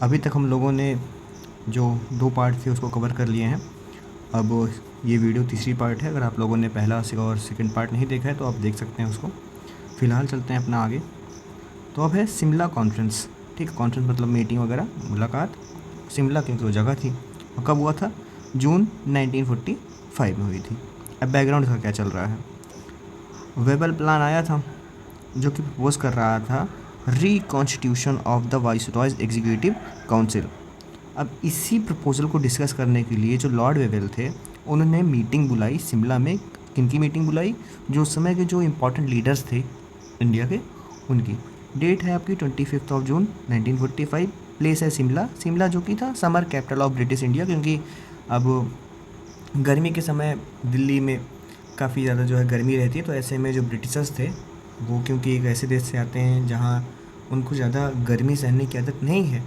अभी तक हम लोगों ने जो 2 पार्ट थे उसको कवर कर लिए हैं। अब ये वीडियो तीसरी पार्ट है। अगर आप लोगों ने पहला और सेकंड पार्ट नहीं देखा है तो आप देख सकते हैं उसको। फ़िलहाल चलते हैं अपना आगे। तो अब है शिमला कॉन्फ्रेंस। ठीक है, कॉन्फ्रेंस मतलब मीटिंग वगैरह, मुलाकात। शिमला क्योंकि वो जगह थी। और कब हुआ था? जून 1945 में हुई थी। अब बैकग्राउंड इसका क्या चल रहा है? वेबल प्लान आया था जो कि प्रपोज कर रहा था reconstitution of the viceroys executive council. अब इसी प्रपोज़ल को डिस्कस करने के लिए जो लॉर्ड वेवेल थे उन्होंने मीटिंग बुलाई शिमला में। किन की मीटिंग बुलाई? जो उस समय के जो इम्पोर्टेंट लीडर्स थे इंडिया के, उनकी। डेट है आपकी 25 जून 1945। प्लेस है शिमला। शिमला जो कि था summer capital of British India, क्योंकि अब गर्मी के समय दिल्ली में काफ़ी ज़्यादा जो है गर्मी रहती है, तो ऐसे में जो ब्रिटिशर्स थे वो क्योंकि एक ऐसे देश से आते हैं जहाँ उनको ज़्यादा गर्मी सहने की आदत नहीं है,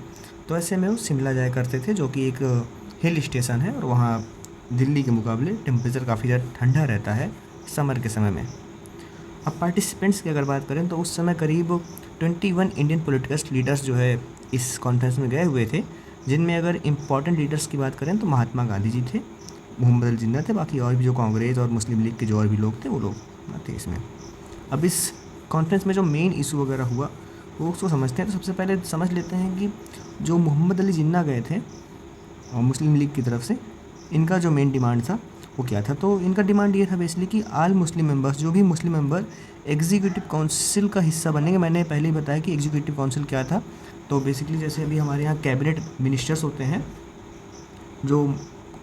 तो ऐसे में वो शिमला जाया करते थे, जो कि एक हिल स्टेशन है और वहाँ दिल्ली के मुकाबले टेम्परेचर काफ़ी ज़्यादा ठंडा रहता है समर के समय में। अब पार्टिसिपेंट्स की अगर बात करें तो उस समय करीब 21 इंडियन पॉलिटिकल लीडर्स जो है इस कॉन्फ्रेंस में गए हुए थे, जिनमें अगर इम्पॉर्टेंट लीडर्स की बात करें तो महात्मा गांधी जी थे, मोहम्मद अली जिन्ना थे, बाकी और भी जो कांग्रेस और मुस्लिम लीग के जो और भी लोग थे वो लोग थे इसमें। अब इस कॉन्फ्रेंस में जो मेन इशू वगैरह हुआ वो उसको समझते हैं। तो सबसे पहले समझ लेते हैं कि जो मोहम्मद अली जिन्ना गए थे और मुस्लिम लीग की तरफ से, इनका जो मेन डिमांड था वो क्या था? तो इनका डिमांड ये था बेसिकली कि आल मुस्लिम मेंबर्स, जो भी मुस्लिम मेंबर एग्जीक्यूटिव काउंसिल का हिस्सा बनेंगे। मैंने पहले ही बताया कि एग्जीक्यूटिव काउंसिल क्या था। तो बेसिकली जैसे अभी हमारे यहाँ कैबिनेट मिनिस्टर्स होते हैं, जो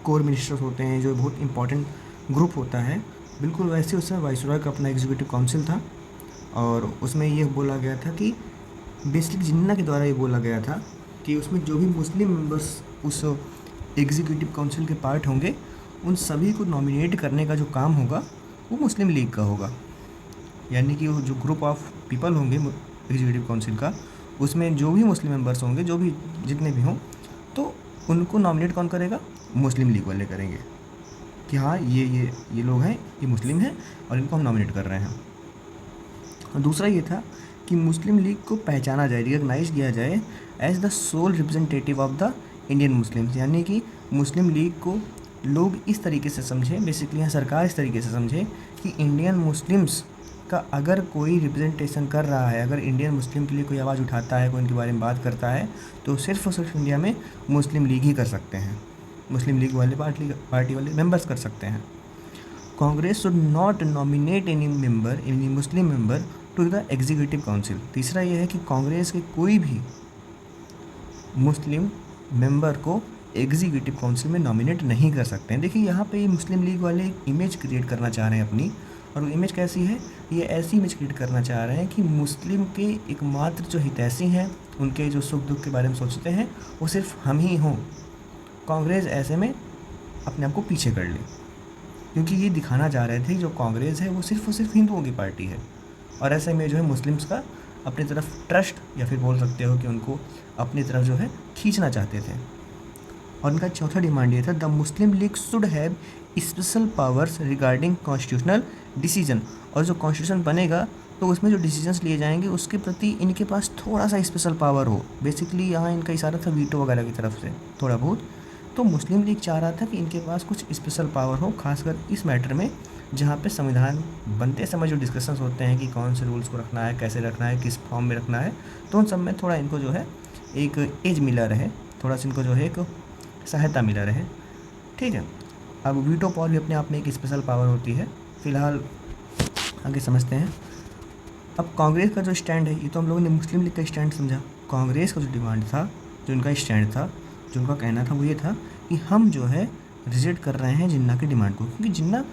कोर मिनिस्टर्स होते हैं, जो बहुत इंपॉर्टेंट ग्रुप होता है, बिल्कुल वैसे उसमें वाइसरॉय का अपना एग्जीक्यूटिव काउंसिल था। और उसमें ये बोला गया था कि बेसिकली जिन्ना के द्वारा ये बोला गया था कि उसमें जो भी मुस्लिम मेंबर्स उस एग्जीक्यूटिव काउंसिल के पार्ट होंगे, उन सभी को नॉमिनेट करने का जो काम होगा वो मुस्लिम लीग का होगा। यानी कि वो जो ग्रुप ऑफ पीपल होंगे एग्जीक्यूटिव काउंसिल का, उसमें जो भी मुस्लिम मेंबर्स होंगे, जो भी जितने भी हों, तो उनको नॉमिनेट कौन करेगा? मुस्लिम लीग वाले करेंगे कि हाँ ये लोग हैं, ये मुस्लिम हैं और इनको हम नॉमिनेट कर रहे हैं। और दूसरा ये था कि मुस्लिम लीग को पहचाना जाए, रिकॉग्नाइज किया जाए as the sole representative of the Indian Muslims. यानी कि मुस्लिम लीग को लोग इस तरीके से समझें, बेसिकली यहाँ सरकार इस तरीके से समझे कि इंडियन मुस्लिम्स का अगर कोई रिप्रेजेंटेशन कर रहा है, अगर इंडियन मुस्लिम के लिए कोई आवाज़ उठाता है, कोई उनके बारे में बात करता है, तो सिर्फ और सिर्फ इंडिया में मुस्लिम लीग ही कर सकते हैं। मुस्लिम लीग वाले पार्टी वाले मेंबर्स कर सकते हैं। Congress should not nominate any Muslim member to the executive council. तीसरा यह है कि कांग्रेस के कोई भी मुस्लिम मेंबर को एग्जीक्यूटिव काउंसिल में नॉमिनेट नहीं कर सकते हैं। देखिए यहाँ पे ये मुस्लिम लीग वाले एक इमेज क्रिएट करना चाह रहे हैं अपनी, और वो इमेज कैसी है? ये ऐसी इमेज क्रिएट करना चाह रहे हैं कि मुस्लिम के एकमात्र जो हितैषी हैं, उनके जो सुख दुख के बारे में सोचते हैं, वो सिर्फ हम ही हों। कांग्रेस ऐसे में अपने आप को पीछे कर ले, क्योंकि ये दिखाना चाह रहे थे जो कांग्रेस है वो सिर्फ और सिर्फ हिंदुओं की पार्टी है, और ऐसे में जो है मुस्लिम्स का अपनी तरफ ट्रस्ट, या फिर बोल सकते हो कि उनको अपनी तरफ जो है खींचना चाहते थे। और उनका चौथा डिमांड ये था, the Muslim league should have special powers regarding constitutional decision. और जो कॉन्स्टिट्यूशन बनेगा तो उसमें जो डिसीजंस लिए जाएंगे उसके प्रति इनके पास थोड़ा सा स्पेशल पावर हो। बेसिकली यहाँ इनका इशारा था वीटो वगैरह की तरफ से थोड़ा बहुत। तो मुस्लिम लीग चाह रहा था कि इनके पास कुछ स्पेशल पावर हो, खासकर इस मैटर में जहाँ पे संविधान बनते समय जो डिस्कशंस होते हैं कि कौन से रूल्स को रखना है, कैसे रखना है, किस फॉर्म में रखना है, तो उन सब में थोड़ा इनको जो है एक एज मिला रहे, थोड़ा सा इनको जो है एक सहायता मिला रहे। ठीक है, अब वीटो पावर भी अपने आप में एक स्पेशल पावर होती है। फ़िलहाल आगे समझते हैं। अब कांग्रेस का जो स्टैंड है, ये तो हम लोगों ने मुस्लिम लीग का स्टैंड समझा। कांग्रेस का जो डिमांड था, जो उनका स्टैंड था, जो उनका कहना था, वो ये था कि हम जो है रिजेक्ट कर रहे हैं जिन्ना की डिमांड को, क्योंकि जिन्ना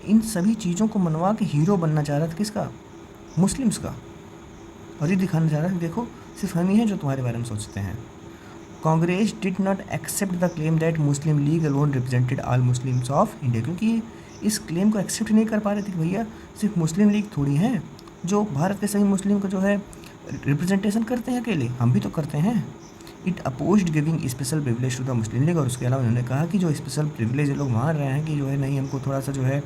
इन सभी चीज़ों को मनवा के हीरो बनना चाह रहा था। किसका? मुस्लिम्स का। और ये दिखाना चाह रहा है देखो सिर्फ हम ही हैं जो तुम्हारे बारे में सोचते हैं। Congress did not accept the claim that Muslim League alone represented all Muslims of India, क्योंकि इस क्लेम को एक्सेप्ट नहीं कर पा रहे थे कि भैया सिर्फ मुस्लिम लीग थोड़ी हैं जो भारत के सभी मुस्लिम को जो है रिप्रेजेंटेशन करते हैं अकेले, हम भी तो करते हैं। It opposed giving special privilege to the Muslim League. और उसके अलावा उन्होंने कहा कि जो स्पेशल प्रिविलेज लोग मान रहे हैं कि जो है नहीं, हमको थोड़ा सा जो है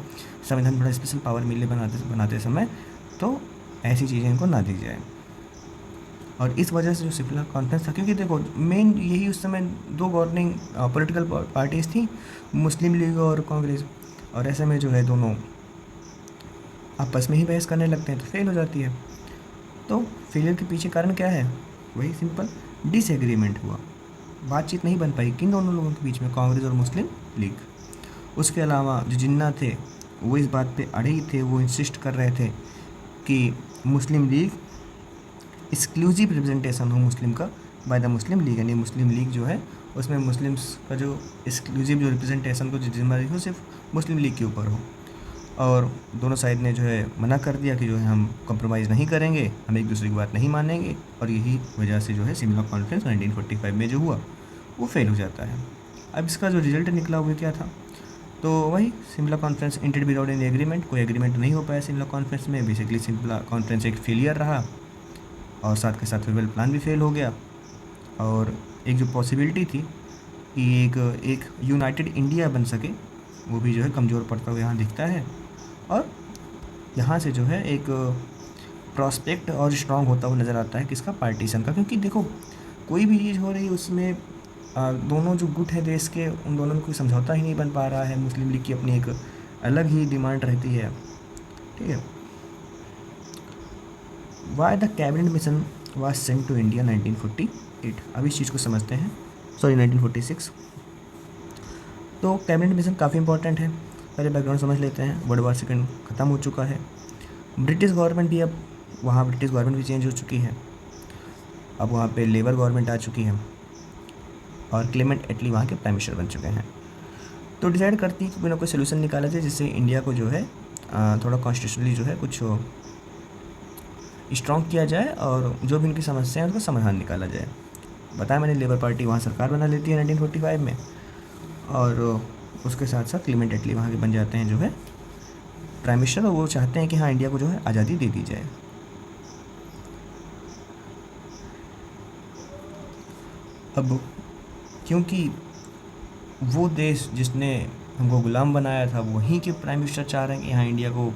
संविधान थोड़ा स्पेशल पावर मिले बनाते समय, तो ऐसी चीज़ें इनको ना दी जाए। और इस वजह से जो सिमला कॉन्फ्रेंस था, क्योंकि देखो मेन यही उस समय दो गवर्निंग पॉलिटिकल पार्टीज़ थी, मुस्लिम लीग और कांग्रेस, और ऐसे में जो है दोनों आपस में ही बहस करने लगते हैं तो फेल हो जाती है। तो फेलियर के पीछे कारण क्या है? वही सिंपल डिसएग्रीमेंट हुआ, बातचीत नहीं बन पाई किन दोनों लोगों के बीच में, कांग्रेस और मुस्लिम लीग। उसके अलावा जो जिन्ना थे वो इस बात पे अड़े ही थे, वो इंसिस्ट कर रहे थे कि मुस्लिम लीग एक्सक्लूसिव रिप्रेजेंटेशन हो मुस्लिम का बाय द मुस्लिम लीग, यानी मुस्लिम लीग जो है उसमें मुस्लिम्स का जो एक्सक्लूसिव जो रिप्रेजेंटेशन को जो जिम्मेदारी हो सिर्फ मुस्लिम लीग के ऊपर हो। और दोनों साइड ने जो है मना कर दिया कि जो है हम कॉम्प्रोमाइज़ नहीं करेंगे, हम एक दूसरे की बात नहीं मानेंगे, और यही वजह से जो है सिमला कॉन्फ्रेंस 1945 में जो हुआ वो फेल हो जाता है। अब इसका जो रिजल्ट निकला वो क्या था? तो वही सिमला कॉन्फ्रेंस इंटेड विदाउट एनी एग्रीमेंट, कोई एग्रीमेंट नहीं हो पाया सिमला कॉन्फ्रेंस में। बेसिकली सिमला कॉन्फ्रेंस एक फेलियर रहा और साथ के साथ फेयरवेल प्लान भी फेल हो गया। और एक जो पॉसिबिलिटी थी कि एक यूनाइटेड इंडिया बन सके वो भी जो है कमज़ोर पड़ता हुआ यहाँ दिखता है। और यहाँ से जो है एक प्रॉस्पेक्ट और स्ट्रांग होता हुआ नज़र आता है किसका? पार्टीशन का। क्योंकि देखो कोई भी चीज़ हो रही है उसमें दोनों जो गुट है देश के उन दोनों में कोई समझौता ही नहीं बन पा रहा है। मुस्लिम लीग की अपनी एक अलग ही डिमांड रहती है, ठीक है। Why the cabinet mission was sent to India 1948। अब इस चीज़ को समझते हैं, सॉरी 1946। तो कैबिनेट मिशन काफ़ी इंपॉर्टेंट है। पहले बैकग्राउंड समझ लेते हैं। वर्ल्ड वॉर सेकंड ख़त्म हो चुका है, ब्रिटिश गवर्नमेंट भी अब वहाँ ब्रिटिश गवर्नमेंट भी चेंज हो चुकी है, अब वहाँ पे लेबर गवर्नमेंट आ चुकी है और क्लेमेंट एटली वहाँ के प्राइम मिनिस्टर बन चुके हैं। तो डिसाइड करती है कि कोई ना कोई सोल्यूशन निकाला जाए जिससे इंडिया को जो है थोड़ा कॉन्स्टिट्यूशनली जो है कुछ स्ट्रॉन्ग किया जाए और जो भी उनकी समस्या है उसका समाधान निकाला जाए। बताया मैंने, लेबर पार्टी वहाँ सरकार बना लेती है 1945 में, और उसके साथ साथ क्लेमेंट एटली वहाँ के बन जाते हैं जो है प्राइम मिनिस्टर, और वो चाहते हैं कि हाँ इंडिया को जो है आज़ादी दे दी जाए। अब क्योंकि वो देश जिसने हमको गुलाम बनाया था वहीं के प्राइम मिनिस्टर चाह रहे हैं कि हाँ इंडिया को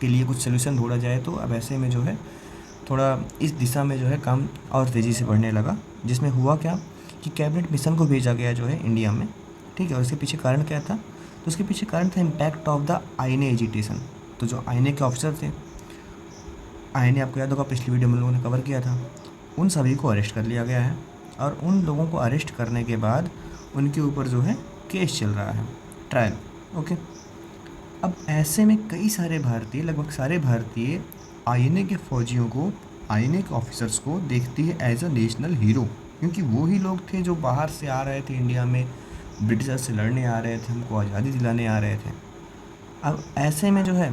के लिए कुछ सोल्यूशन ढूंढा जाए, तो अब ऐसे में जो है थोड़ा इस दिशा में जो है काम और तेज़ी से बढ़ने लगा। जिसमें हुआ क्या कि कैबिनेट मिशन को भेजा गया जो है इंडिया में, ठीक है। और इसके पीछे कारण क्या था? तो उसके पीछे कारण था impact of the INA agitation. तो जो आईएनए के ऑफिसर थे, आईएनए आपको याद होगा पिछली वीडियो में लोगों ने कवर किया था, उन सभी को अरेस्ट कर लिया गया है। और उन लोगों को अरेस्ट करने के बाद उनके ऊपर जो है केस चल रहा है, ट्रायल, ओके। अब ऐसे में कई सारे भारतीय, लगभग सारे भारतीय आईएनए के फौजियों को, आईएनए के ऑफिसर्स को देखती है एज अ नेशनल हीरो, क्योंकि वो ही लोग थे जो बाहर से आ रहे थे इंडिया में, ब्रिटिशर से लड़ने आ रहे थे, हमको आज़ादी दिलाने आ रहे थे। अब ऐसे में जो है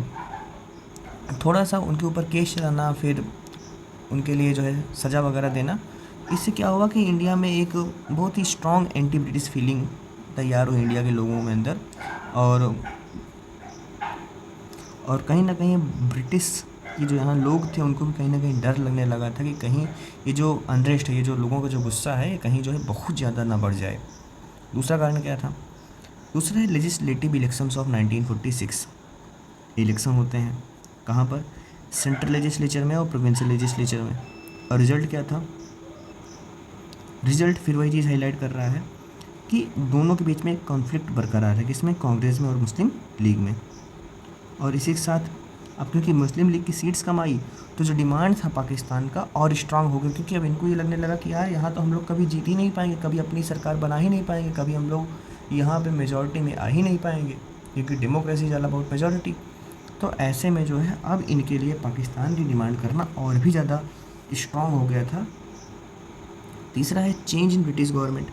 थोड़ा सा उनके ऊपर केस चलाना, फिर उनके लिए जो है सज़ा वगैरह देना, इससे क्या हुआ कि इंडिया में एक बहुत ही स्ट्रॉन्ग एंटी ब्रिटिश फीलिंग तैयार हुई इंडिया के लोगों में अंदर। और कहीं ना कहीं ब्रिटिश की जो यहाँ लोग थे उनको भी कहीं ना कहीं डर लगने लगा था कि कहीं ये जो अनरेस्ट है, ये जो लोगों का जो गुस्सा है, ये कहीं जो है बहुत ज़्यादा ना बढ़ जाए। दूसरा कारण क्या था? दूसरा है लेजिस्लेटिव इलेक्शंस ऑफ 1946। इलेक्शन होते हैं कहाँ पर? सेंट्रल लेजिस्लेचर में और प्रोविंशियल लेजिस्लेचर में। और रिज़ल्ट क्या था? रिज़ल्ट फिर वही चीज़ हाईलाइट कर रहा है कि दोनों के बीच में एक कॉन्फ्लिक्ट बरकरार है, किसमें? कांग्रेस में और मुस्लिम लीग में। और इसी के साथ अब क्योंकि मुस्लिम लीग की सीट्स कम आई तो जो डिमांड था पाकिस्तान का और स्ट्रांग हो गया, क्योंकि अब इनको ये लगने लगा कि यार यहाँ तो हम लोग कभी जीत ही नहीं पाएंगे, कभी अपनी सरकार बना ही नहीं पाएंगे, कभी हम लोग यहाँ पे मेजॉरिटी में आ ही नहीं पाएंगे, क्योंकि डेमोक्रेसी ज़्यादा बहुत मेजॉरिटी। तो ऐसे में जो है अब इनके लिए पाकिस्तान की डिमांड करना और भी ज़्यादा स्ट्रांग हो गया था। तीसरा है change in British government.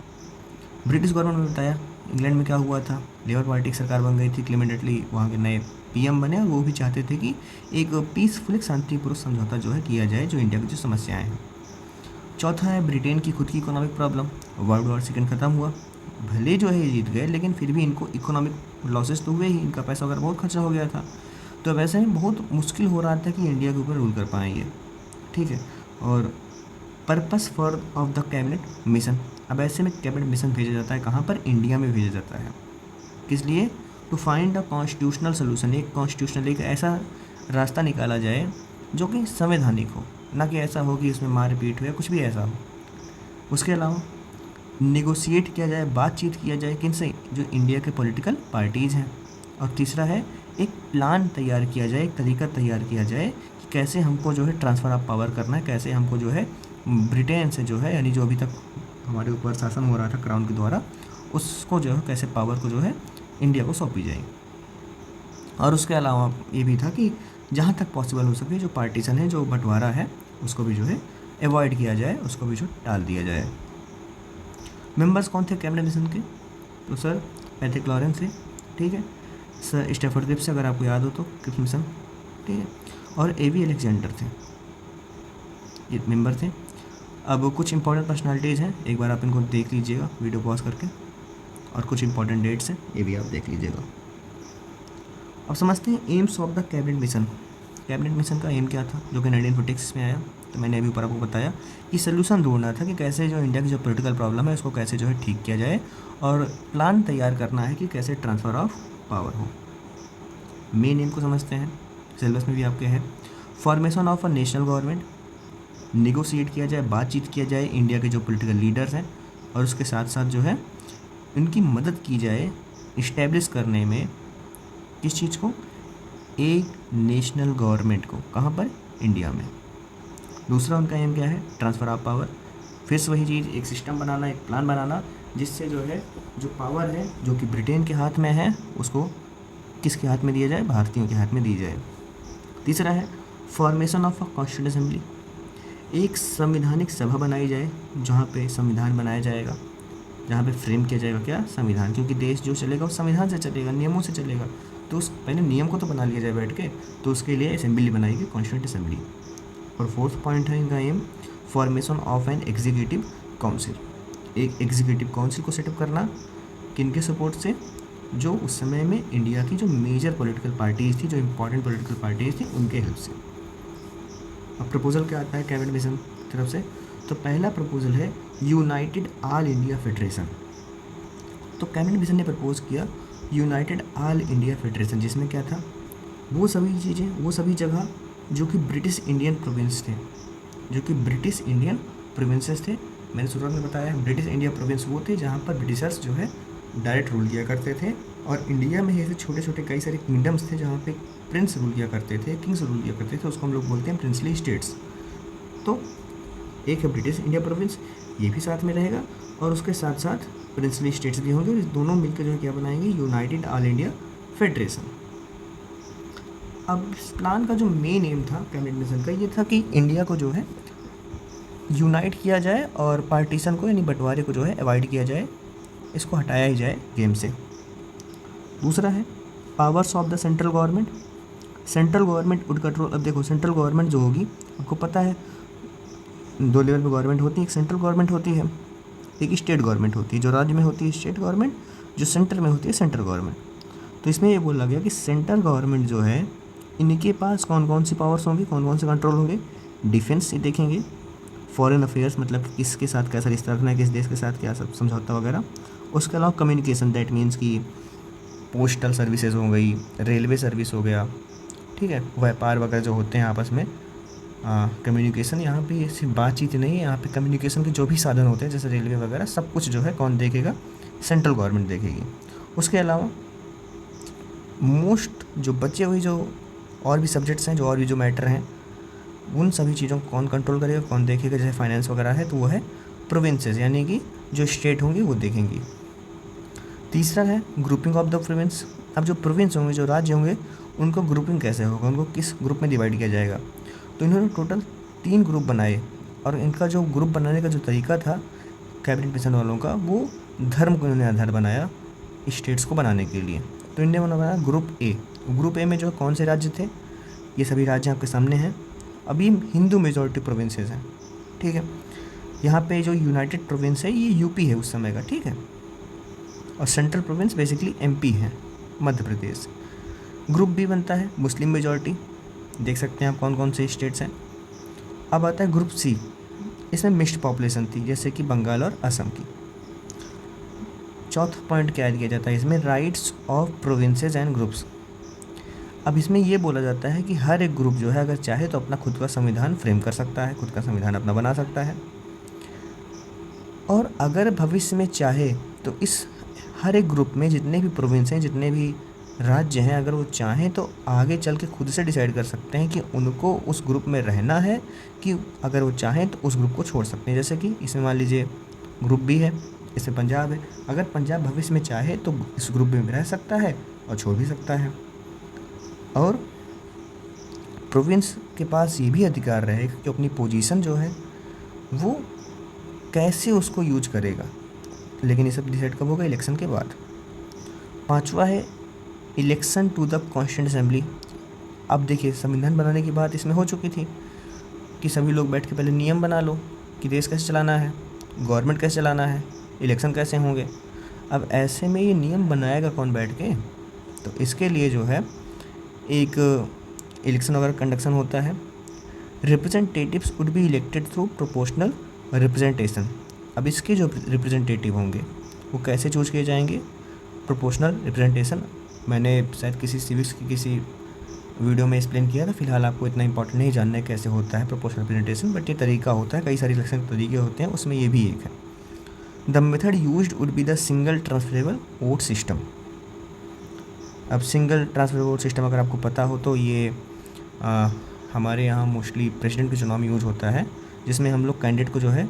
British government में बताया इंग्लैंड में क्या हुआ था, लेबर पार्टी की सरकार बन गई थी, क्लेमेंट एटली वहाँ के नए पीएम बने, और वो भी चाहते थे कि एक पीसफुल, एक शांतिपूर्वक समझौता जो है किया जाए जो इंडिया की जो समस्याएं हैं। चौथा है ब्रिटेन की खुद की economic problem. World war second ख़त्म हुआ, भले जो है जीत गए, लेकिन फिर भी इनको इकोनॉमिक लॉसेस तो हुए ही, इनका पैसा वगैरह बहुत खर्चा हो गया था। तो वैसे में बहुत मुश्किल हो रहा था कि इंडिया के ऊपर रूल कर पाएंगे, ठीक है। और purpose for of the cabinet mission, अब ऐसे में कैबिनेट मिशन भेजा जाता है कहाँ पर? इंडिया में भेजा जाता है। किस लिए? To find a constitutional solution, एक कॉन्स्टिट्यूशनल, एक ऐसा रास्ता निकाला जाए जो कि संवैधानिक हो, ना कि ऐसा हो कि उसमें मारपीट हो या कुछ भी ऐसा हो। उसके अलावा निगोशिएट किया जाए, बातचीत किया जाए किनसे, जो इंडिया के पॉलिटिकल पार्टीज़ हैं। और तीसरा है एक प्लान तैयार किया जाए, एक तरीका तैयार किया जाए कि कैसे हमको जो है ट्रांसफ़र ऑफ पावर करना है, कैसे हमको जो है ब्रिटेन से जो है, यानी जो अभी तक हमारे ऊपर शासन हो रहा था क्राउन के द्वारा, उसको जो है कैसे पावर को जो है इंडिया को सौंपी जाए। और उसके अलावा ये भी था कि जहाँ तक पॉसिबल हो सके जो पार्टीशन है, जो बंटवारा है, उसको भी जो है अवॉइड किया जाए, उसको भी जो टाल दिया जाए। मेंबर्स कौन थे कैबिनेट मिशन के? तो सर पैट्रिक लॉरेंस थे, ठीक है, सर स्टैफर्ड क्रिप्स अगर आपको याद हो तो, क्रिप्स मिशन, ठीक है, और एवी अलेक्जेंडर थे, ये मेंबर थे। अब कुछ इंपॉर्टेंट पर्सनालिटीज़ हैं, एक बार आप इनको देख लीजिएगा वीडियो पॉज करके, और कुछ इंपॉर्टेंट डेट्स हैं, ये भी आप देख लीजिएगा। अब समझते हैं AIIMS of the cabinet mission. Cabinet mission का एम क्या था, जो कि 1946 में आया। तो मैंने अभी ऊपर आपको बताया कि सोल्यूशन ढूंढना था कि कैसे जो इंडिया की जो पॉलिटिकल प्रॉब्लम है उसको कैसे जो है ठीक किया जाए, और प्लान तैयार करना है कि कैसे ट्रांसफ़र ऑफ पावर हो। मेन एम को समझते हैं, सिलेबस में भी आपके है। Formation of a national government, negotiate किया जाए, बातचीत किया जाए इंडिया के जो पॉलिटिकल लीडर्स हैं, और उसके साथ साथ जो है इनकी मदद की जाए इस्टेब्लिश करने में किस चीज़ को, एक नेशनल गवर्नमेंट को। कहाँ पर? इंडिया में। दूसरा उनका एम क्या है? Transfer of power. फिर से वही चीज़, एक सिस्टम बनाना, एक प्लान बनाना, जिससे जो है जो पावर है जो कि ब्रिटेन के हाथ में है उसको किसके हाथ में दिया जाए? भारतीयों के हाथ में दी जाए। तीसरा है formation of a constituent assembly, एक संविधानिक सभा बनाई जाए जहाँ पे संविधान बनाया जाएगा, जहाँ पे फ्रेम किया जाएगा क्या? संविधान, क्योंकि देश जो चलेगा वो संविधान से चलेगा, नियमों से चलेगा। तो उस पहले नियम को तो बना लिया जाए बैठ के, तो उसके लिए असेंबली बनाएगी, कॉन्स्टिट्यूंट असेंबली। और फोर्थ पॉइंट है इनका aim, formation of an executive council, एक एग्जीक्यूटिव काउंसिल को सेटअप करना, किनके सपोर्ट से? जो उस समय में इंडिया की जो मेजर पॉलिटिकल पार्टीज़ थी, जो इंपॉर्टेंट पॉलिटिकल पार्टीज़ थी, उनके हेल्प से। अब प्रपोजल क्या आता है कैबिनेट मिशन की तरफ से? तो पहला प्रपोजल है यूनाइटेड ऑल इंडिया फेडरेशन। तो कैबिनेट मिशन ने प्रपोज किया यूनाइटेड ऑल इंडिया फेडरेशन, जिसमें क्या था? वो सभी चीज़ें, वो सभी जगह जो कि ब्रिटिश इंडियन प्रोविंस थे, जो कि ब्रिटिश इंडियन प्रोविंसेस थे। मैंने शुरुआत में बताया ब्रिटिश इंडिया प्रोविंस वो थे जहाँ पर ब्रिटिशर्स जो है डायरेक्ट रूल किया करते थे, और इंडिया में ऐसे छोटे छोटे कई सारे किंगडम्स थे जहाँ पे प्रिंस रूल किया करते थे, किंग्स रूल किया करते थे, उसको हम लोग बोलते हैं प्रिंसली स्टेट्स। तो एक है ब्रिटिश इंडिया प्रोविंस, ये भी साथ में रहेगा, और उसके साथ साथ प्रिंसली स्टेट्स भी होंगे, और दोनों मिलकर जो है क्या बनाएंगे? United all India federation. अब इस प्लान का जो मेन एम था कैबिनेट मिशन का, ये था कि इंडिया को जो है यूनाइट किया जाए और पार्टीशन को यानी बंटवारे को जो है अवॉइड किया जाए, इसको हटाया ही जाए गेम से। दूसरा है powers of the central government. Central government would control, अब देखो सेंट्रल गवर्नमेंट जो होगी, आपको पता है दो लेवल पे गवर्नमेंट होती है, एक सेंट्रल गवर्नमेंट होती है, एक स्टेट गवर्नमेंट होती है। जो राज्य में होती है स्टेट गवर्नमेंट, जो सेंटर में होती है सेंट्रल गवर्नमेंट। तो इसमें ये बोला गया कि सेंट्रल गवर्नमेंट जो है इनके पास कौन कौन सी पावर्स होंगी, कौन कौन से कंट्रोल होंगे? डिफेंस से देखेंगे, फॉरेन अफेयर्स मतलब किसके साथ कैसा रिश्ता रखना है, किस देश के साथ क्या सब समझौता वगैरह। उसके अलावा कम्युनिकेशन, दैट मीन्स कि पोस्टल सर्विसेज हो गई, रेलवे सर्विस हो गया, ठीक है, व्यापार वगैरह जो होते हैं आपस में, कम्युनिकेशन। यहाँ पे सिर्फ बातचीत नहीं है, यहाँ पे कम्युनिकेशन के जो भी साधन होते हैं जैसे रेलवे वगैरह, सब कुछ जो है कौन देखेगा? सेंट्रल गवर्नमेंट देखेगी। उसके अलावा मोस्ट जो बचे हुए जो और भी सब्जेक्ट्स हैं, जो और भी जो मैटर हैं, उन सभी चीज़ों को कौन कंट्रोल करेगा, कौन देखेगा? जैसे फाइनेंस वगैरह है तो वो है प्रोविंसेस, यानी कि जो स्टेट होंगी वो देखेंगी। तीसरा है ग्रुपिंग ऑफ द प्रोविंस। अब जो प्रोविंस होंगे, जो राज्य होंगे, उनको ग्रुपिंग कैसे होगा, उनको किस ग्रुप में डिवाइड किया जाएगा? तो इन्होंने टोटल 3 ग्रुप बनाए, और इनका जो ग्रुप बनाने का जो तरीका था कैबिनेट मिशन वालों का, वो धर्म को इन्होंने आधार बनाया स्टेट्स को बनाने के लिए। तो इन्होंने बनाया ग्रुप ए। ग्रुप ए में जो कौन से राज्य थे? ये सभी राज्य आपके सामने हैं। अभी हिंदू मेजॉरिटी प्रोविंसेस हैं, ठीक है। यहाँ पे जो यूनाइटेड प्रोविंस है ये यूपी है उस समय का, ठीक है, और सेंट्रल प्रोविंस बेसिकली एमपी है, मध्य प्रदेश। ग्रुप बी बनता है मुस्लिम मेजॉरिटी, देख सकते हैं आप कौन कौन से स्टेट्स हैं। अब आता है ग्रुप सी, इसमें मिक्स्ड पॉपुलेशन थी जैसे कि बंगाल और असम की। चौथा पॉइंट क्या दिया जाता है इसमें? Rights of provinces and groups. अब इसमें ये बोला जाता है कि हर एक ग्रुप जो है अगर चाहे तो अपना खुद का संविधान फ्रेम कर सकता है, खुद का संविधान अपना बना सकता है, और अगर भविष्य में चाहे तो इस हर एक ग्रुप में जितने भी प्रोविंस हैं, जितने भी राज्य हैं, अगर वो चाहें तो आगे चल के खुद से डिसाइड कर सकते हैं कि उनको उस ग्रुप में रहना है, कि अगर वो चाहें तो उस ग्रुप को छोड़ सकते हैं। जैसे कि इसमें मान लीजिए ग्रुप बी है, इसमें पंजाब है, अगर पंजाब भविष्य में चाहे तो इस ग्रुप में रह सकता है और छोड़ भी सकता है। और प्रोविंस के पास ये भी अधिकार रहेगा कि अपनी पोजीशन जो है वो कैसे उसको यूज करेगा, लेकिन ये सब डिसाइड कब होगा? इलेक्शन के बाद। 5वां है election to the constituent assembly. अब देखिए, संविधान बनाने की बात इसमें हो चुकी थी कि सभी लोग बैठ के पहले नियम बना लो कि देश कैसे चलाना है, गवर्नमेंट कैसे चलाना है, इलेक्शन कैसे होंगे। अब ऐसे में ये नियम बनाएगा कौन बैठ के? तो इसके लिए जो है एक इलेक्शन वगैरह कंडक्शन होता है। Representatives would be elected through proportional representation. अब इसके जो रिप्रेजेंटेटिव होंगे वो कैसे चूज किए जाएंगे? Proportional representation. मैंने शायद किसी सिविक्स की किसी वीडियो में एक्सप्लेन किया था, फिलहाल आपको इतना इंपॉर्टेंट नहीं जानना है कैसे होता है प्रोपोर्शनल रिप्रेजेंटेशन, बट ये तरीका होता है, कई सारे इलेक्शन के तरीके होते हैं, उसमें ये भी एक है। The method used would be the single transferable vote system. अब सिंगल ट्रांसफरेबल वोट सिस्टम अगर आपको पता हो तो ये हमारे यहाँ मोस्टली प्रेसिडेंट के चुनाव में यूज होता है, जिसमें हम लोग कैंडिडेट को जो है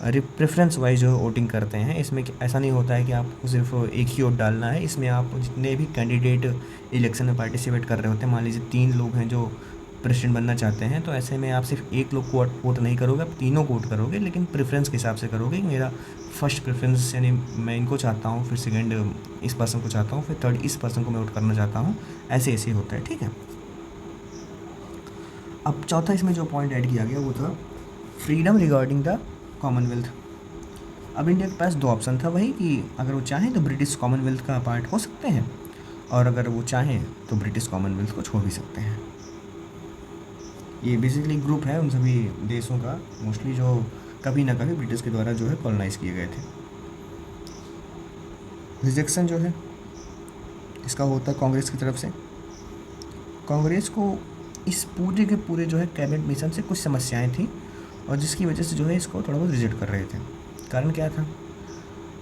प्रेफरेंस वाइज जो है वोटिंग करते हैं। इसमें ऐसा नहीं होता है कि आपको सिर्फ एक ही वोट डालना है, इसमें आप जितने भी कैंडिडेट इलेक्शन में पार्टिसिपेट कर रहे होते हैं, मान लीजिए 3 लोग हैं जो प्रेसिडेंट बनना चाहते हैं, तो ऐसे में आप सिर्फ एक लोग को वोट नहीं करोगे, आप तीनों को वोट करोगे, लेकिन प्रेफरेंस के हिसाब से करोगे। मेरा फर्स्ट प्रेफरेंस यानी मैं इनको चाहता हूँ, फिर सेकेंड इस पर्सन को चाहता हूँ, फिर थर्ड इस पर्सन को मैं वोट करना चाहता हूँ, ऐसे ऐसे होता है, ठीक है। अब चौथा इसमें जो पॉइंट ऐड किया गया वो था फ्रीडम रिगार्डिंग द कॉमनवेल्थ। अब इंडिया के पास 2 ऑप्शन था, वही कि अगर वो चाहें तो ब्रिटिश कॉमनवेल्थ का पार्ट हो सकते हैं, और अगर वो चाहें तो ब्रिटिश कॉमनवेल्थ को छोड़ भी सकते हैं। ये बेसिकली ग्रुप है उन सभी देशों का मोस्टली जो कभी ना कभी ब्रिटिश के द्वारा जो है कॉलोनाइज किए गए थे। रिजेक्शन जो है इसका होता है कांग्रेस की तरफ से। कांग्रेस को इस पूरे के पूरे जो है कैबिनेट मिशन से कुछ समस्याएं थी, और जिसकी वजह से जो है इसको थोड़ा बहुत रिजेक्ट कर रहे थे। कारण क्या था?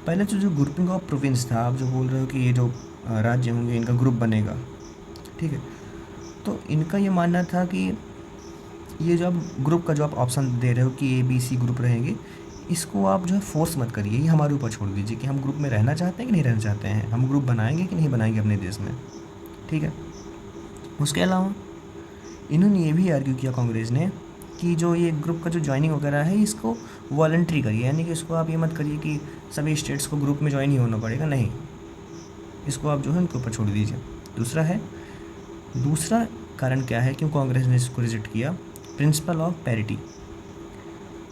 पहले जो ग्रुपिंग ऑफ प्रोविंस था, आप जो बोल रहे हो कि ये जो राज्य होंगे इनका ग्रुप बनेगा, ठीक है, तो इनका ये मानना था कि ये जो आप ग्रुप का जो आप ऑप्शन दे रहे हो कि ABC ग्रुप रहेंगे, इसको आप जो है फोर्स मत करिए, ये हमारे ऊपर छोड़ दीजिए कि हम ग्रुप में रहना चाहते हैं कि नहीं रहना चाहते हैं, हम ग्रुप बनाएंगे कि नहीं बनाएंगे अपने देश में, ठीक है। उसके अलावा इन्होंने ये भी आर्ग्यू किया कांग्रेस ने कि जो ये ग्रुप का जो ज्वाइनिंग वगैरह है इसको वॉलंटरी करिए, यानी कि इसको आप ये मत करिए कि सभी स्टेट्स को ग्रुप में ज्वाइन ही होना पड़ेगा, नहीं, इसको आप जो है उनके ऊपर छोड़ दीजिए। दूसरा कारण क्या है क्यों कांग्रेस ने इसको रिजेक्ट किया? Principle of parity.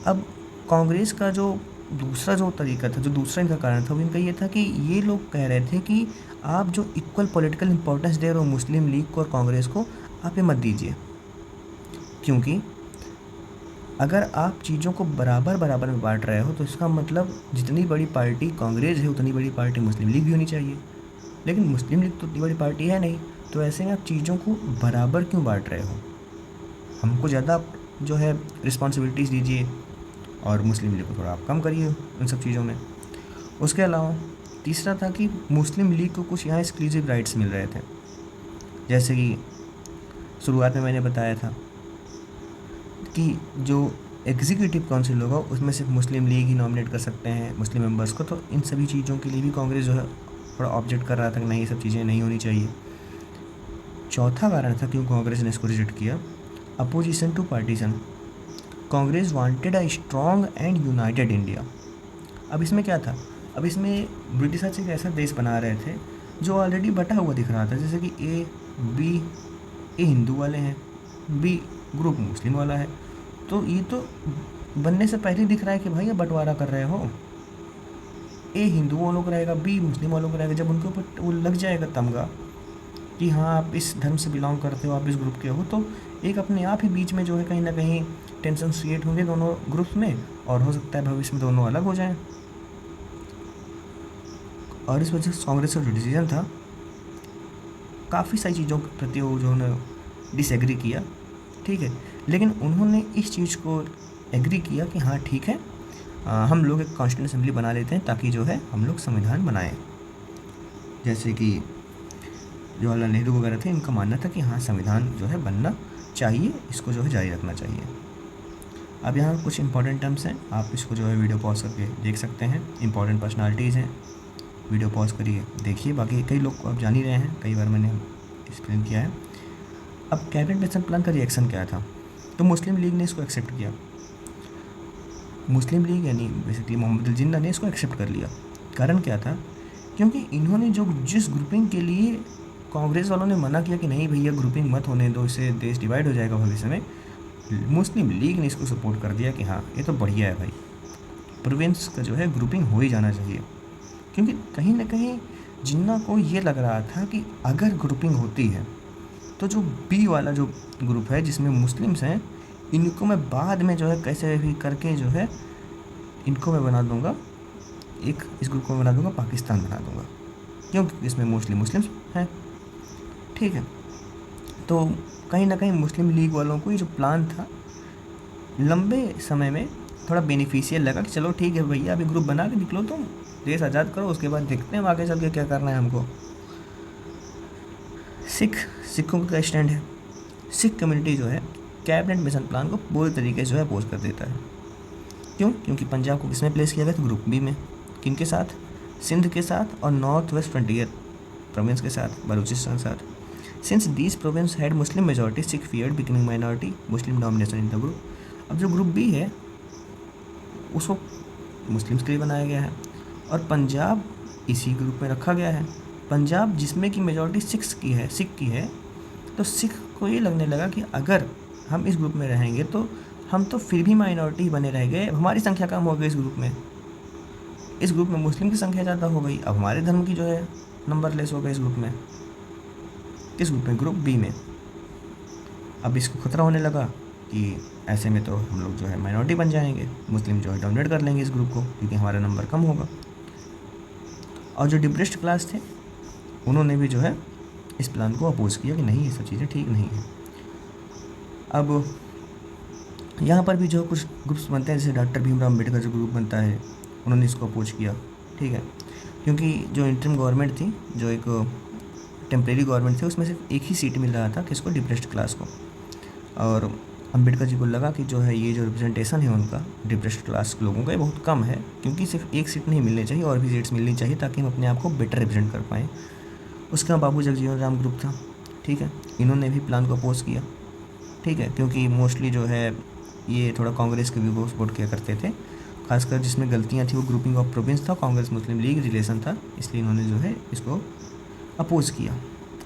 अब कांग्रेस का जो दूसरा जो तरीका था, जो दूसरा इनका कारण था, वो इनका ये था कि ये लोग कह रहे थे कि आप जो इक्वल पॉलिटिकल इंपॉर्टेंस दे रहे हो मुस्लिम लीग को और कांग्रेस को, आप ये मत दीजिए, क्योंकि अगर आप चीज़ों को बराबर में बांट रहे हो तो इसका मतलब जितनी बड़ी पार्टी कांग्रेस है उतनी बड़ी पार्टी मुस्लिम लीग भी होनी चाहिए, लेकिन मुस्लिम लीग तो उतनी बड़ी पार्टी है नहीं, तो ऐसे में आप चीज़ों को बराबर क्यों बांट रहे हो? हमको ज़्यादा जो है रिस्पॉन्सिबिलिटीज़ दीजिए और मुस्लिम लीग को थोड़ा आप कम करिए उन सब चीज़ों में। उसके अलावा तीसरा था कि मुस्लिम लीग को कुछ यहाँ एक्सक्लूसिव राइट्स मिल रहे थे, जैसे कि शुरुआत में मैंने बताया था कि जो एग्जीक्यूटिव काउंसिल होगा उसमें सिर्फ मुस्लिम लीग ही नॉमिनेट कर सकते हैं मुस्लिम मेंबर्स को, तो इन सभी चीज़ों के लिए भी कांग्रेस जो है थोड़ा ऑब्जेक्ट कर रहा था कि नहीं, ये सब चीज़ें नहीं होनी चाहिए। चौथा कारण था क्यों कांग्रेस ने इसको रिजेक्ट किया, opposition to partition. Congress wanted a strong and united India. अब इसमें क्या था? अब इसमें ब्रिटिशर्स एक ऐसा देश बना रहे थे जो ऑलरेडी बटा हुआ दिख रहा था, जैसे कि ए हिंदू वाले हैं, बी ग्रुप मुस्लिम वाला है, तो ये तो बनने से पहले दिख रहा है कि भाई ये बंटवारा कर रहे हो, ए हिंदू वालों को रहेगा, बी मुस्लिम वालों को रहेगा। जब उनके ऊपर वो लग जाएगा तमगा कि हाँ आप इस धर्म से बिलोंग करते हो, आप इस ग्रुप के हो, तो एक अपने आप ही बीच में जो है कहीं ना कहीं टेंशन क्रिएट होंगे दोनों ग्रुप्स में, और हो सकता है भविष्य में दोनों अलग हो जाएं। और इस वजह से कांग्रेस का जो डिसीजन था काफ़ी सारी चीज़ों के प्रति उन्होंने डिसएग्री किया, ठीक है, लेकिन उन्होंने इस चीज़ को एग्री किया कि हाँ ठीक है, हम लोग एक कॉन्स्टिट्यूंट असेंबली बना लेते हैं ताकि जो है हम लोग संविधान बनाएं। जैसे कि जवाहरलाल नेहरू वगैरह थे, इनका मानना था कि हाँ संविधान जो है बनना चाहिए, इसको जो है जारी रखना चाहिए। अब यहाँ कुछ इंपॉर्टेंट टर्म्स हैं, आप इसको जो है वीडियो पॉज करके देख सकते हैं। इंपॉर्टेंट पर्सनालिटीज़ हैं, वीडियो पॉज करिए देखिए। बाकी कई लोग को आप जान ही रहे हैं, कई बार मैंने एक्सप्लेन किया है। अब कैबिनेट मिशन प्लान का रिएक्शन क्या था, तो मुस्लिम लीग ने इसको एक्सेप्ट किया। मुस्लिम लीग यानी बेसिकली मोहम्मद अली जिन्ना ने इसको एक्सेप्ट कर लिया। कारण क्या था, क्योंकि इन्होंने जो जिस ग्रुपिंग के लिए कांग्रेस वालों ने मना किया कि नहीं भैया ग्रुपिंग मत होने दो, इससे देश डिवाइड हो जाएगा भविष्य में, मुस्लिम लीग ने इसको सपोर्ट कर दिया कि हाँ ये तो बढ़िया है भाई, प्रोविंस का जो है ग्रुपिंग हो ही जाना चाहिए। क्योंकि कहीं ना कहीं जिन्ना को ये लग रहा था कि अगर ग्रुपिंग होती है तो जो बी वाला जो ग्रुप है जिसमें मुस्लिम्स हैं, इनको मैं बाद में जो है कैसे भी करके जो है इनको मैं बना दूंगा, एक इस ग्रुप को मैं बना दूंगा पाकिस्तान बना दूंगा, क्योंकि इसमें मोस्टली मुस्लिम्स हैं, ठीक है। तो कहीं ना कहीं मुस्लिम लीग वालों को ये जो प्लान था लंबे समय में थोड़ा बेनिफिशियल लगा कि चलो ठीक है भैया अभी ग्रुप बना के निकलो, तुम देश आज़ाद करो, उसके बाद देखते हैं आगे चल के क्या करना है हमको। सिखों का स्टैंड है, सिख कम्युनिटी जो है कैबिनेट मिशन प्लान को पूरी तरीके से जो है अपोज कर देता है। क्यों? क्योंकि पंजाब को किसमें प्लेस किया गया था, ग्रुप बी में। किन के साथ? सिंध के साथ और नॉर्थ वेस्ट फ्रंटियर प्रोविंस के साथ, बलूचिस्तान के साथ। Since these province had Muslim majority, Sikh feared becoming minority Muslim domination in the group. अब जो ग्रुप बी है उसको मुस्लिम्स के लिए बनाया गया है और पंजाब इसी ग्रुप में रखा गया है। पंजाब जिसमें कि मेजॉरिटी सिख की है, तो सिख को ये लगने लगा कि अगर हम इस ग्रुप में रहेंगे तो हम तो फिर भी माइनॉरिटी बने रह गए, हमारी संख्या कम हो गई इस ग्रुप में। इस ग्रुप में मुस्लिम की संख्या ज़्यादा हो गई, अब हमारे धर्म की जो है नंबर लेस हो गए इस ग्रुप में। किस ग्रुप में? ग्रुप बी में। अब इसको खतरा होने लगा कि ऐसे में तो हम लोग जो है माइनॉरिटी बन जाएंगे, मुस्लिम जो है डोमिनेट कर लेंगे इस ग्रुप को क्योंकि हमारा नंबर कम होगा। और जो डिप्रेस्ड क्लास थे उन्होंने भी जो है इस प्लान को अपोज किया कि नहीं ये सब चीज़ें ठीक नहीं है। अब यहाँ पर भी जो कुछ ग्रुप्स बनते हैं, जैसे डॉक्टर भीमराव अम्बेडकर जो ग्रुप बनता है उन्होंने इसको अपोज किया, ठीक है, क्योंकि जो इंटरिम गवर्नमेंट थी, जो एक टेम्परेरी गवर्नमेंट थी, उसमें सिर्फ एक ही सीट मिल रहा था किसको, डिप्रेस्ड क्लास को। और अम्बेडकर जी को लगा कि जो है ये जो रिप्रेजेंटेशन है उनका डिप्रेस्ड क्लास के लोगों का ये बहुत कम है, क्योंकि सिर्फ एक सीट नहीं मिलनी चाहिए और भी सीट्स मिलनी चाहिए ताकि हम अपने आप को बेटर रिप्रेजेंट कर पाएँ। उसके बाद बाबू जगजीवन राम ग्रुप था, ठीक है, इन्होंने भी प्लान को अपोज किया, ठीक है, क्योंकि मोस्टली जो है ये थोड़ा कांग्रेस के भी वो सपोर्ट किया करते थे, खासकर जिसमें गलतियाँ थी वो ग्रुपिंग ऑफ प्रोविंस था, कांग्रेस मुस्लिम लीग रिलेशन था, इसलिए इन्होंने जो है इसको अपोज किया।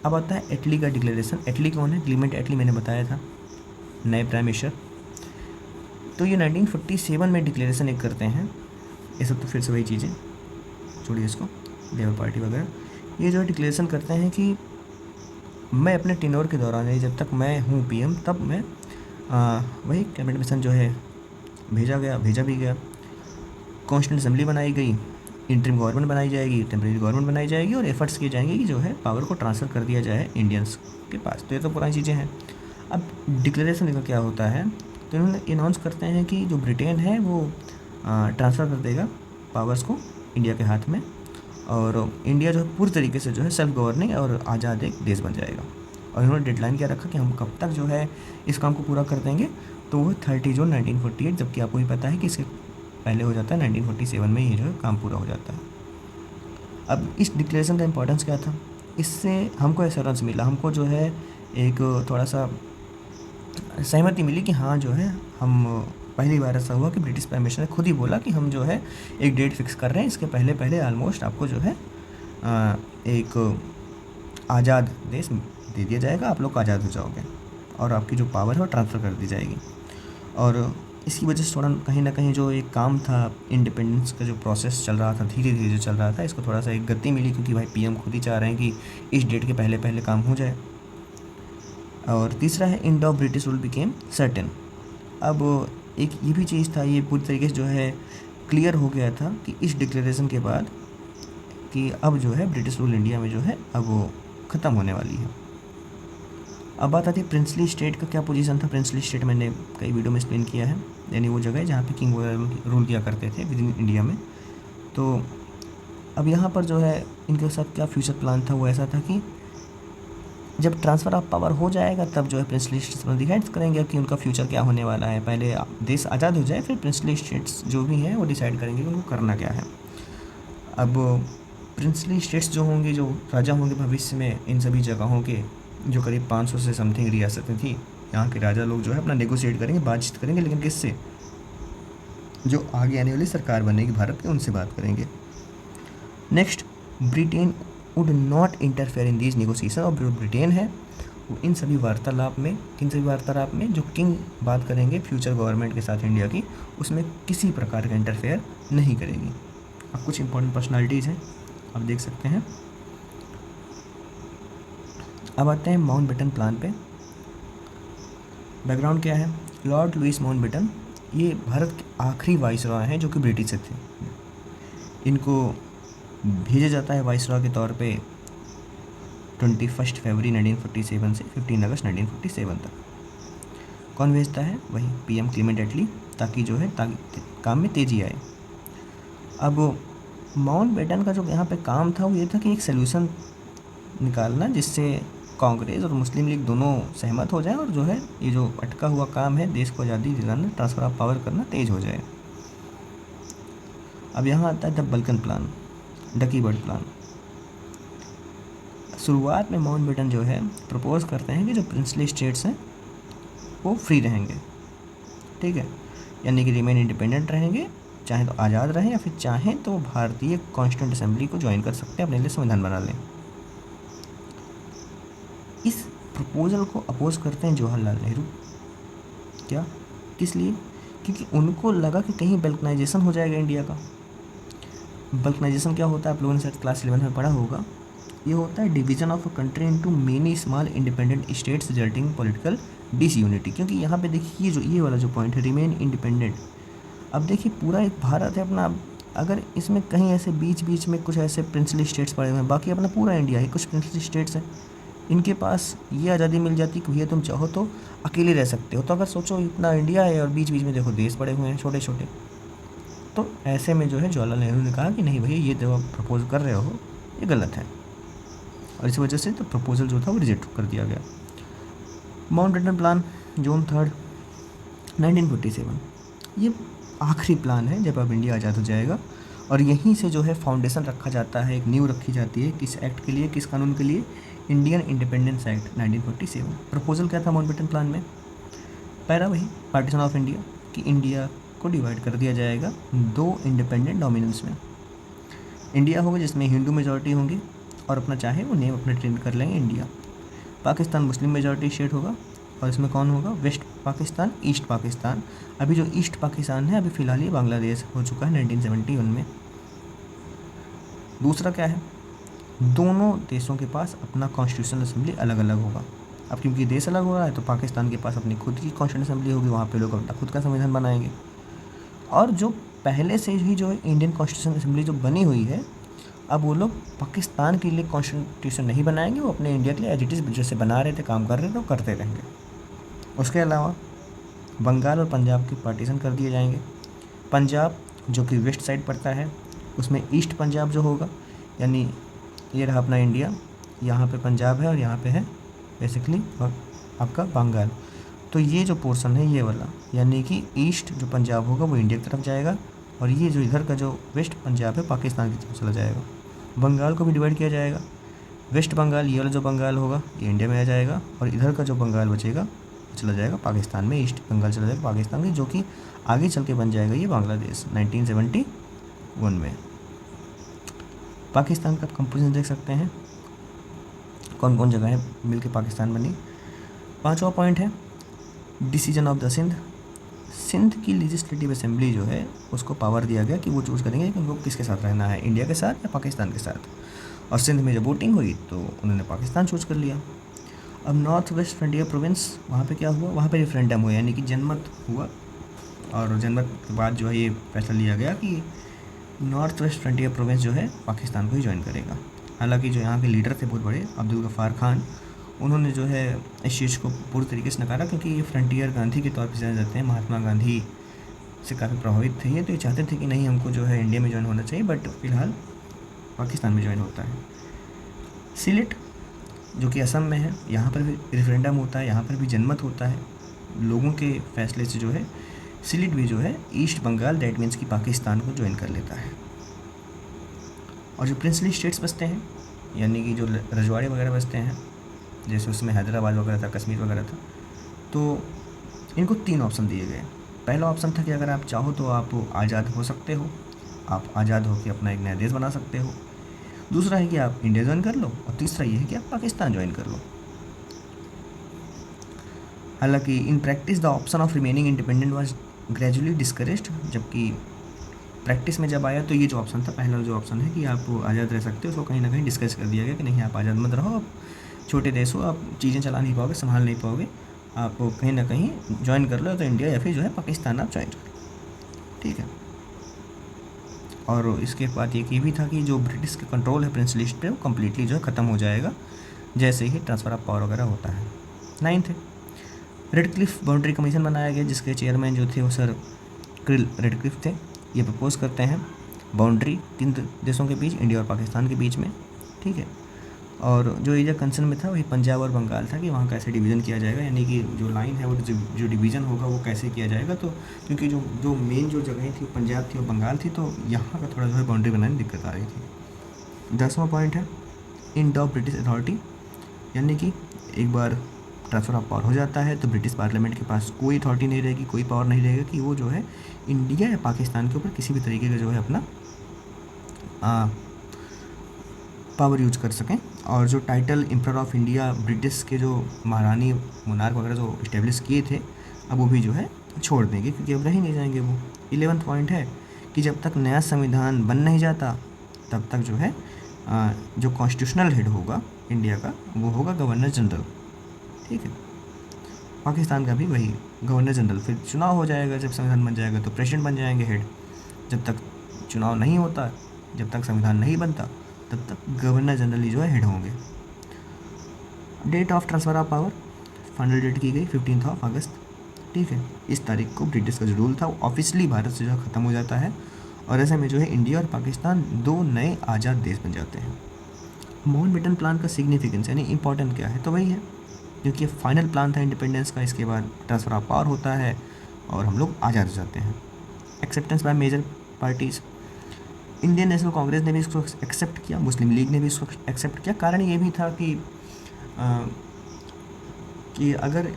अब आता है एटली का डिक्लेरेशन। एटली कौन है? क्लीमेंट एटली, मैंने बताया था, नए प्राइम मिनिस्टर। तो ये 1947 में डिक्लेरेशन एक करते हैं। ये सब तो फिर से वही चीज़ें, छोड़िए इसको, लेबर पार्टी वगैरह। ये जो डिक्लेरेशन करते हैं कि मैं अपने टेन्योर के दौरान, जब तक मैं हूँ पीएम, तब मैं वही कैबिनेट मिशन जो है भेजा भी गया, कॉन्स्टिट्यूंट असेंबली बनाई गई, इंटरिम गवर्नमेंट बनाई जाएगी, टेम्परेरी गवर्नमेंट बनाई जाएगी और एफर्ट्स किए जाएंगे कि जो है पावर को ट्रांसफ़र कर दिया जाए इंडियंस के पास। तो ये तो पुरानी चीज़ें हैं। अब डिक्लेरेशन का क्या होता है, तो इन्होंने अनाउंस करते हैं कि जो ब्रिटेन है वो ट्रांसफ़र कर देगा पावर्स को इंडिया के हाथ में, और इंडिया जो है पूरी तरीके से जो है सेल्फ गवर्निंग और आज़ाद एक देश बन जाएगा। और इन्होंने डेडलाइन क्या रखा कि हम कब तक जो है इस काम को पूरा कर देंगे, तो वो 30 जून 1948, जबकि आपको भी पता है कि इसके पहले हो जाता है 1947 में ये जो है काम पूरा हो जाता है। अब इस डिक्लेरेशन का इम्पोर्टेंस क्या था, इससे हमको एश्योरेंस मिला, हमको जो है एक थोड़ा सा सहमति मिली कि हाँ जो है हम, पहली बार ऐसा हुआ कि ब्रिटिश प्राइम मिनिस्टर ने खुद ही बोला कि हम जो है एक डेट फिक्स कर रहे हैं, इसके पहले ऑलमोस्ट आपको जो है एक आज़ाद देश दे दिया जाएगा, आप लोग आज़ाद हो जाओगे और आपकी जो पावर है वो ट्रांसफ़र कर दी जाएगी। और इसकी वजह से थोड़ा कहीं ना कहीं जो एक काम था, इंडिपेंडेंस का जो प्रोसेस चल रहा था, धीरे धीरे जो चल रहा था, इसको थोड़ा सा एक गति मिली, क्योंकि भाई पीएम खुद ही चाह रहे हैं कि इस डेट के पहले काम हो जाए। और तीसरा है end of British rule became certain. अब एक ये भी चीज़ था, ये पूरी तरीके से जो है क्लियर हो गया था कि इस डिक्लेरेशन के बाद कि अब जो है ब्रिटिश रूल इंडिया में जो है अब वो ख़त्म होने वाली है। अब बात आती है प्रिंसली स्टेट का क्या पोजीशन था। प्रिंसली स्टेट मैंने कई वीडियो में एक्सप्लेन किया है, यानी वो जगह है जहाँ पे किंग वगैरह रूल किया करते थे विद इन इंडिया में। तो अब यहाँ पर जो है इनके साथ क्या फ्यूचर प्लान था, वो ऐसा था कि जब ट्रांसफ़र ऑफ पावर हो जाएगा तब जो है प्रिंसली स्टेट्स डिसाइड करेंगे कि उनका फ्यूचर क्या होने वाला है। पहले देश आज़ाद हो जाए, फिर प्रिंसली स्टेट्स जो भी हैं वो डिसाइड करेंगे कि उनको करना क्या है। अब प्रिंसली स्टेट्स जो होंगे, जो राजा होंगे भविष्य में इन सभी जगहों के, जो करीब 500 से समथिंग रियासतें थी, यहाँ के राजा लोग जो है अपना नेगोशिएट करेंगे, बातचीत करेंगे, लेकिन किससे? जो आगे आने वाली सरकार बनेगी भारत की, उनसे बात करेंगे। Next, Britain would not interfere in these negotiation. और जो ब्रिटेन है वो इन सभी वार्तालाप में जो किंग बात करेंगे फ्यूचर गवर्नमेंट के साथ इंडिया की, उसमें किसी प्रकार का इंटरफेयर नहीं करेगी। अब कुछ इंपॉर्टेंट पर्सनालिटीज़ हैं, आप देख सकते हैं। अब आते हैं माउंटबेटन प्लान पे। बैकग्राउंड क्या है? लॉर्ड लुइस माउंटबेटन ये भारत के आखिरी वाइसरॉय हैं जो कि ब्रिटिश से थे। इनको भेजा जाता है वाइसरॉय के तौर पे 21 फरवरी 1947 से 15 अगस्त 1947 तक। कौन भेजता है? वही पीएम क्लेमेंट एटली, ताकि जो है काम में तेज़ी आए। अब माउंटबेटन का जो यहाँ पे काम था वो ये था कि एक सलूशन निकालना जिससे कांग्रेस और मुस्लिम लीग दोनों सहमत हो जाए और जो है ये जो अटका हुआ काम है देश को आज़ादी दिलाना, ट्रांसफ़र ऑफ पावर करना तेज़ हो जाए। अब यहाँ आता है the Balkan plan, Dickie Bird plan. शुरुआत में माउंटबेटन जो है प्रपोज करते हैं कि जो प्रिंसली स्टेट्स हैं वो फ्री रहेंगे, ठीक है, यानी कि रिमेन इंडिपेंडेंट रहेंगे, चाहे तो आज़ाद रहें या फिर चाहें तो भारतीय कॉन्स्टिट्यूंट असेंबली को ज्वाइन कर सकते हैं, अपने लिए संविधान बना लें। इस प्रपोजल को अपोज करते हैं जवाहरलाल नेहरू। क्या? किस लिए? क्योंकि उनको लगा कि कहीं बल्कनाइजेशन हो जाएगा इंडिया का। बल्कनाइजेशन क्या होता है? आप लोगों ने शायद क्लास 11 में पढ़ा होगा। ये होता है division of a country into many small independent states resulting political disunity. क्योंकि यहाँ पे देखिए ये वाला जो पॉइंट है रिमेन इंडिपेंडेंट। अब देखिए पूरा एक भारत है अपना, अगर इसमें कहीं ऐसे बीच बीच में कुछ ऐसे प्रिंसली स्टेट्स पड़े हुए हैं, बाकी अपना पूरा इंडिया है, कुछ प्रिंसली स्टेट्स हैं, इनके पास ये आज़ादी मिल जाती कि भैया तुम चाहो तो अकेले रह सकते हो। तो अगर सोचो इतना इंडिया है और बीच बीच में देखो देश पड़े हुए हैं छोटे छोटे, तो ऐसे में जो है जवाहरलाल नेहरू ने कहा कि नहीं भैया ये जो आप प्रपोज कर रहे हो ये गलत है, और इस वजह से तो प्रपोजल जो था वो रिजेक्ट कर दिया गया। माउंटबेटन प्लान जून 3 1947, ये आखिरी प्लान है जब अब इंडिया आज़ाद हो जाएगा, और यहीं से जो है फाउंडेशन रखा जाता है, एक नींव रखी जाती है किस एक्ट के लिए, किस कानून के लिए? Indian independence act 1947। प्रपोजल क्या था माउंटबेटन प्लान में? पहला वही पार्टीशन ऑफ इंडिया, कि इंडिया को डिवाइड कर दिया जाएगा 2 इंडिपेंडेंट डोमिनेंस में। इंडिया होगा जिसमें हिंदू मेजॉरिटी होंगी और अपना चाहे वो नेम अपना चेंज कर लेंगे India. Pakistan Muslim majority state होगा, और इसमें कौन होगा? West Pakistan, east Pakistan. अभी जो ईस्ट पाकिस्तान है अभी फ़िलहाल ये बांग्लादेश हो चुका है 1971 में। दूसरा क्या है? दोनों देशों के पास अपना कॉन्स्टिट्यूशनल असेंबली अलग अलग होगा। अब क्योंकि देश अलग हो रहा है तो पाकिस्तान के पास अपनी खुद की कॉन्स्टिट्यूशनल असेंबली होगी, वहाँ पे लोग अपना खुद का संविधान बनाएंगे। और जो पहले से ही जो इंडियन कॉन्स्टिट्यूशनल असेंबली जो बनी हुई है, अब वो लोग पाकिस्तान के लिए कॉन्स्टिट्यूशन नहीं बनाएंगे, वो अपने इंडिया के लिए एज इट इज़ जैसे बना रहे थे, काम कर रहे थे, वो करते रहेंगे। उसके अलावा बंगाल और पंजाब के पार्टीशन कर दिए जाएंगे। पंजाब जो कि वेस्ट साइड पड़ता है, उसमें ईस्ट पंजाब जो होगा, यानी ये रहा अपना इंडिया, यहाँ पे पंजाब है और यहाँ पे है बेसिकली आपका बंगाल। तो ये जो पोर्शन है ये वाला, यानी कि ईस्ट जो पंजाब होगा वो इंडिया की तरफ जाएगा, और ये जो इधर का जो वेस्ट पंजाब है पाकिस्तान की तरफ चला जाएगा। बंगाल को भी डिवाइड किया जाएगा, वेस्ट बंगाल ये वाला जो बंगाल होगा ये इंडिया में आ जाएगा, और इधर का जो बंगाल बचेगा वो चला जाएगा पाकिस्तान में, ईस्ट बंगाल चला जाएगा पाकिस्तान की, जो कि आगे चल के बन जाएगा ये बांग्लादेश 1971 में। पाकिस्तान का कंपोजिशन देख सकते हैं, कौन कौन जगह मिल के पाकिस्तान बनी। 5वां पॉइंट है decision of the Sindh. Sindh की लेजिस्लेटिव असेंबली जो है उसको पावर दिया गया कि वो चूज़ करेंगे कि उनको किसके साथ रहना है, इंडिया के साथ या पाकिस्तान के साथ। और सिंध में जब वोटिंग हुई तो उन्होंने पाकिस्तान चूज़ कर लिया। अब नॉर्थ वेस्ट फ्रंटियर प्रोविंस, वहाँ पे क्या हुआ? वहाँ पे रेफरेंडम हुआ, यानी कि जनमत हुआ, और जनमत के बाद जो है ये फैसला लिया गया कि नॉर्थ वेस्ट फ्रंटियर प्रोविंस जो है पाकिस्तान को ही ज्वाइन करेगा। हालांकि जो यहाँ के लीडर थे बहुत बड़े, अब्दुल गफ़ार खान, उन्होंने जो है इस चीज़ को पूरी तरीके से नकारा, क्योंकि ये फ्रंटियर गांधी के तौर पर जाने जाते हैं। महात्मा गांधी से काफ़ी प्रभावित थे ये, तो ये चाहते थे कि नहीं, हमको जो है इंडिया में ज्वाइन होना चाहिए, बट फ़िलहाल पाकिस्तान में ज्वाइन होता है। सिलेट जो कि असम में है, यहाँ पर भी रेफरेंडम होता है, यहाँ पर भी जनमत होता है। लोगों के फैसले से जो है सिलेट भी जो है ईस्ट बंगाल, दैट मीन्स कि पाकिस्तान को ज्वाइन कर लेता है। और जो प्रिंसली स्टेट्स बसते हैं, यानी कि जो रजवाड़े वगैरह बसते हैं, जैसे उसमें हैदराबाद वगैरह था, कश्मीर वगैरह था, तो इनको 3 ऑप्शन दिए गए। पहला ऑप्शन था कि अगर आप चाहो तो आप आज़ाद हो सकते हो, आप आज़ाद हो के अपना एक नया देश बना सकते हो। दूसरा है कि आप इंडिया ज्वाइन कर लो, और तीसरा ये है कि आप पाकिस्तान ज्वाइन कर लो। हालांकि in practice the option of remaining independent was gradually discouraged, जबकि प्रैक्टिस में जब आया तो ये जो ऑप्शन था, पहला जो ऑप्शन है कि आप आज़ाद रह सकते हो, उसको कहीं ना कहीं डिस्कस कर दिया गया कि नहीं, आप आज़ाद मत रहो, आप छोटे देश हो, आप चीज़ें चला नहीं पाओगे, संभाल नहीं पाओगे, आप कहीं ना कहीं ज्वाइन कर लो, तो इंडिया या फिर जो है पाकिस्तान आप ज्वाइन कर लो, ठीक है। और इसके बाद ये भी था कि जो ब्रिटिश का कंट्रोल है प्रिंस लिस्ट पे, वो कम्प्लीटली जो है ख़त्म हो जाएगा जैसे ही ट्रांसफ़र ऑफ पावर वगैरह होता है। 9th है, रेडक्लिफ बाउंड्री कमीशन बनाया गया, जिसके चेयरमैन जो थे वो सर क्रिल रेडक्लिफ थे। ये प्रपोज करते हैं बाउंड्री 3 देशों के बीच, इंडिया और पाकिस्तान के बीच में, ठीक है। और जो एरिया कंसर्न में था वही पंजाब और बंगाल था, कि वहाँ कैसे डिवीज़न किया जाएगा, यानी कि जो लाइन है वो जो डिवीज़न होगा वो कैसे किया जाएगा। तो क्योंकि जो मेन जो जगहें थी पंजाब थी और बंगाल थी, तो यहाँ का थोड़ा जो है बाउंड्री बनाने में दिक्कत आ रही थी। 10वां पॉइंट है एंड ऑफ ब्रिटिश अथॉरिटी, यानी कि एक बार ट्रांसफ़र ऑफ पावर हो जाता है तो ब्रिटिश पार्लियामेंट के पास कोई अथॉरिटी नहीं रहेगी, कोई पावर नहीं रहेगा कि वो जो है इंडिया या पाकिस्तान के ऊपर किसी भी तरीके का जो है अपना पावर यूज कर सकें। और जो title emperor of India British के जो महारानी मोनार्क वगैरह जो इस्टेब्लिश किए थे, अब वो भी जो है छोड़ देंगे, क्योंकि अब रह ही नहीं जाएंगे वो। 11वां पॉइंट है कि जब तक नया संविधान बन नहीं जाता तब तक जो है जो कॉन्स्टिट्यूशनल हेड होगा इंडिया का, वो होगा गवर्नर जनरल, ठीक है। पाकिस्तान का भी वही गवर्नर जनरल, फिर चुनाव हो जाएगा, जब संविधान बन जाएगा तो प्रेसिडेंट बन जाएंगे हेड। जब तक चुनाव नहीं होता, जब तक संविधान नहीं बनता, तब तक गवर्नर जनरल ही जो है हेड होंगे। Date of transfer of power final date की गई 15 अगस्त, ठीक है। इस तारीख को ब्रिटिश का जो रूल था वो ऑफिशियली भारत से जो है ख़त्म हो जाता है, और ऐसे में जो है इंडिया और पाकिस्तान 2 नए आज़ाद देश बन जाते हैं। माउंटबेटन प्लान का सिग्निफिकेंस यानी इंपॉर्टेंट क्या है, तो वही है क्योंकि ये फाइनल प्लान था इंडिपेंडेंस का। इसके बाद ट्रांसफ़र ऑफ पावर होता है और हम लोग आज़ाद हो जाते हैं। Acceptance by major parties, Indian National Congress ने भी इसको एक्सेप्ट किया, मुस्लिम लीग ने भी इसको एक्सेप्ट किया। कारण ये भी था कि अगर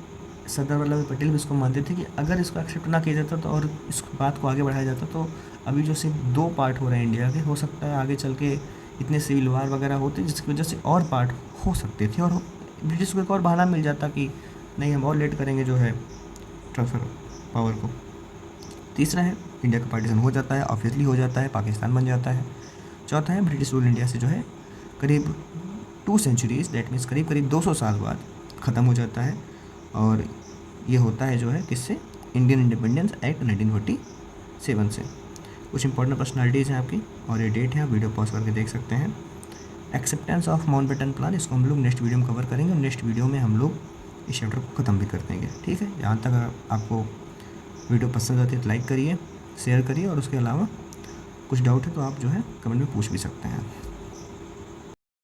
सरदार वल्लभ भाई पटेल भी इसको मानते थे कि अगर इसको एक्सेप्ट ना किया जाता तो और इस बात को आगे बढ़ाया जाता, तो अभी जो सिर्फ 2 पार्ट हो रहे हैं इंडिया के, हो सकता है आगे चल के इतने सिविल वार वगैरह होते जिसकी वजह से और पार्ट हो सकते थे, और ब्रिटिश को एक और बहाना मिल जाता कि नहीं, हम और लेट करेंगे जो है ट्रांसफ़र पावर को। तीसरा है इंडिया का पार्टीशन हो जाता है, ऑफिशियली हो जाता है, पाकिस्तान बन जाता है। चौथा है ब्रिटिश रूल इंडिया से जो है करीब 2 सेंचुरीज़, दैट मीन्स करीब 200 साल बाद ख़त्म हो जाता है, और ये होता है जो है किससे, इंडियन इंडिपेंडेंस एक्ट 1947 से। कुछ इंपॉर्टेंट पर्सनालिटीज़ हैं आपकी, और ये डेट है, आप वीडियो पॉज करके देख सकते हैं। एक्सेप्टेंस ऑफ माउंटबेटन प्लान, इसको हम लोग नेक्स्ट वीडियो में कवर करेंगे, और नेक्स्ट वीडियो में हम लोग इस चैप्टर को ख़त्म भी कर देंगे, ठीक है। यहाँ तक आपको वीडियो पसंद आती है तो लाइक करिए, शेयर करिए, और उसके अलावा कुछ डाउट है तो आप जो है कमेंट में पूछ भी सकते हैं।